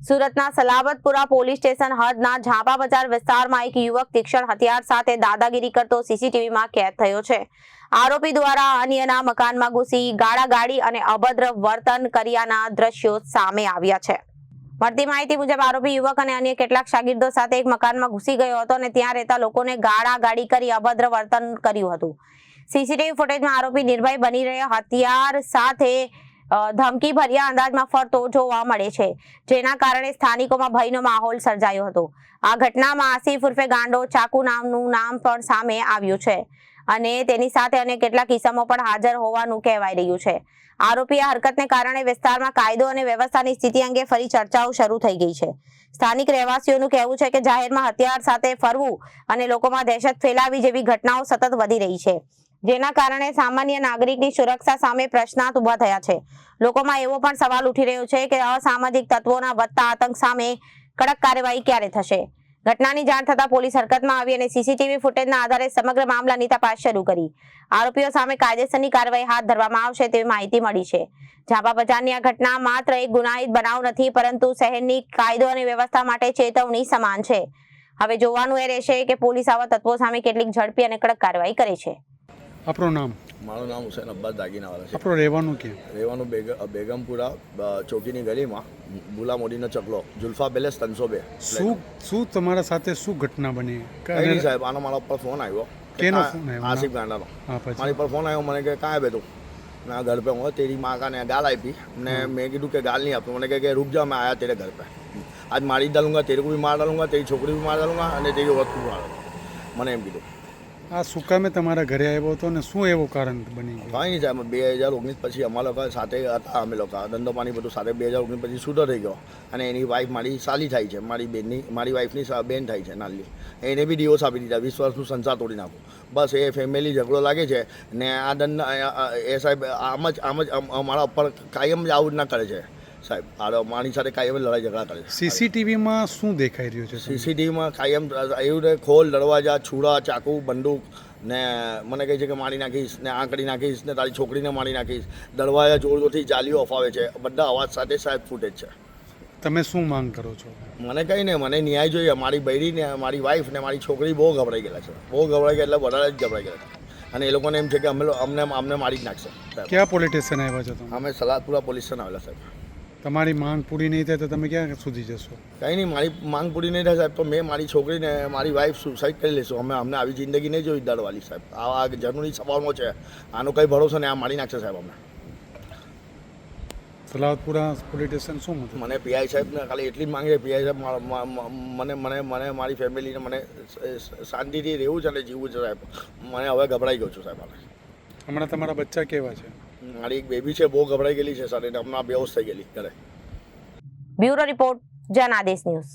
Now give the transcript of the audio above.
સુરતના Salabatpura police station હદના Jhampa બજાર વિસ્તારમાં એક યુવક તીક્ષ્ણ હથિયાર સાથે દાદાગીરી કરતો સીસીટીવીમાં કેદ થયો છે। આરોપી દ્વારા અન્યના મકાનમાં ઘૂસી ગાળાગાળી અને અભદ્ર વર્તન કર્યાના દ્રશ્યો સામે આવ્યા છે। મળતી માહિતી મુજબ આરોપી યુવક અને અન્ય કેટલાક શાગીર્દો સાથે એક મકાનમાં ઘૂસી ગયો હતો અને ત્યાં રહેતા લોકોને ગાળાગાળી કરી અભદ્ર વર્તન કર્યું હતું। સીસીટીવી ફૂટેજમાં આરોપી નિર્ભય બની રહ્યા હથિયાર સાથે ધમકી ભર્યા અંદાજમાં ફરતો જોવા મળે છે, જેના કારણે સ્થાનિકોમાં ભયનો માહોલ સર્જાયો હતો। આ ઘટનામાં આસિફ ઉર્ફે ગાંડો ચાકુ નામનું નામ પણ સામે આવ્યું છે અને તેની સાથે અન્ય કેટલાક કિસ્સામાં પણ હાજર હોવાનું કહેવાય રહ્યું છે। આરોપી આ હરકતને કારણે વિસ્તારમાં કાયદો અને વ્યવસ્થાની સ્થિતિ અંગે ફરી ચર્ચાઓ શરૂ થઈ ગઈ છે। સ્થાનિક રહેવાસીઓનું કહેવું છે કે જાહેરમાં હથિયાર સાથે ફરવું અને લોકોમાં દહેશત ફેલાવી જેવી ઘટનાઓ સતત વધી રહી છે, જેના કારણે સામાન્ય નાગરિકની સુરક્ષા સામે પ્રશ્નાર્થ ઉભા થયા છે। લોકોમાં એવો પણ સવાલ ઉઠી રહ્યો છે કે અસામાજિક તત્વોના વધતા આતંક સામે કડક કાર્યવાહી ક્યારે થશે। ઘટનાની જાણ થતાં પોલીસ હરકતમાં આવી અને સીસીટીવી ફૂટેજના આધારે સમગ્ર મામલાની તપાસ શરૂ કરી આરોપીઓ સામે કાયદેસરની કાર્યવાહી હાથ ધરવામાં આવશે તેવી માહિતી મળી છે। ઝાંપા બજારની આ ઘટના માત્ર એક ગુનાહિત બનાવ નથી, પરંતુ શહેરની કાયદો અને વ્યવસ્થા માટે ચેતવણી સમાન છે। હવે જોવાનું એ રહેશે કે પોલીસ આવા તત્વો સામે કેટલીક ઝડપી અને કડક કાર્યવાહી કરે છે। આપણું નામ? મારું નામ હુસૈન અબ્બાસ દાગીનાવાલા છે। આપણું રહેવાનું ક્યાં? રહેવાનું બેગમપુરા ચોકીની ગલીમાં ભૂલા મોદીનો ચકલો, જુલ્ફા પેલેસ 302। શું તમારા સાથે શું ઘટના બની? કઈ નહીં સાહેબ, આનો મારા ઉપર ફોન આવ્યો। કેનો ફોન આવ્યો? આસિફ ગાંડાનો। હા, પછી મારી પર ફોન આવ્યો, મને કે કાં બે તું? ના घर पे हूँ, तेरी माँ का ने गाल આપી ને મેં કીધું કે ગાલ નહીં આપતો। મને કહે કે रुक जा, मैं आया तेरे घर पे, आज मारी डालूंगा, तेरे को भी मार डालूंगा, तेरी छोकरी भी मार डालूंगा અને તેરી વસ્તુ માર डालूंगा। મને એમ કીધું। આ શું કામે તમારા ઘરે આવ્યો હતો ને શું એવું કારણ બની ગયું? કાંઈ નહીં સાહેબ, 2019 પછી અમારા લોકો સાથે હતા, અમે લોકો ધંધો પાણી બધું સાથે। 2019 પછી છૂટો થઈ ગયો અને એની વાઈફ મારી સાલી થાય છે, મારી વાઈફની બેન થાય છે નાની, એને બી ડિવોર્સ આપી દીધા। 20 વર્ષનું સંસાર તોડી નાખું, બસ એ ફેમિલી ઝઘડો લાગે છે ને આ દંડ એ સાહેબ આમ જ અમારા ઉપર કાયમ જ આવું જ ના કરે છે સાહેબ। મારી સાથે કાયમ લડાઈ ઝઘડા કરે છે। સીસીટીવીમાં શું દેખાઈ રહ્યું છે? સીસીટીવીમાં કાયમ એવું ખોલ, દરવાજા, છૂરા, ચાકુ, બંદૂક ને મને કહે છે કે મારી નાખીશ ને આ કરી નાખીશ ને તારી છોકરીને મારી નાખીશ। દરવાજા જોર જોરથી જાલીઓ અફાવે છે, બધા અવાજ સાથે સાહેબ ફૂટેજ છે। તમે શું માંગ કરો છો? મને કંઈ નહીં, મને ન્યાય જોઈએ। મારી બૈરી ને મારી વાઈફ ને મારી છોકરી બહુ ગભરાઈ ગયેલા છે, બહુ ગભરાઈ ગયા, એટલે વધારે જ ગભરાઈ ગયા છે અને એ લોકોને એમ છે કે અમને મારી જ નાખશે સાહેબ। ક્યાં પોલીસ સ્ટેશન આવ્યા છો તમે? અમે સલાદપુરા પોલીસ સ્ટેશન આવેલા સાહેબ। તમારી માંગ પૂરી નહીં થાય તો તમે ક્યાં સુધી જશો? કંઈ નહીં, મારી માંગ પૂરી નહીં થાય સાહેબ તો મેં મારી છોકરીને મારી વાઈફ સુસાઇડ કરી લઈશું। અમને આવી જિંદગી નહીં જોઈ દરવાળી સાહેબ। આ જરૂરી સવાલનો છે, આનો કંઈ ભરોસો નહીં, આ મારી નાખશે સાહેબ અમને। સલાવતપુરા પોલીસ સ્ટેશન શું હતું? મને પીઆઈ સાહેબને ખાલી એટલી જ માંગે, પીઆઈ સાહેબ મને મારી ફેમિલીને મને શાંતિથી રહેવું છે અને જીવવું છે સાહેબ। મને હવે ગભરાઈ ગયો છું સાહેબ। હમણાં તમારા બચ્ચા કેવા છે? મારી એક બેબી છે, બહુ ગભરાઈ ગયેલી છે સર, એને હમણાં બેહોશ થઈ ગયેલી ઘરે। Bureau report, Janadesh news.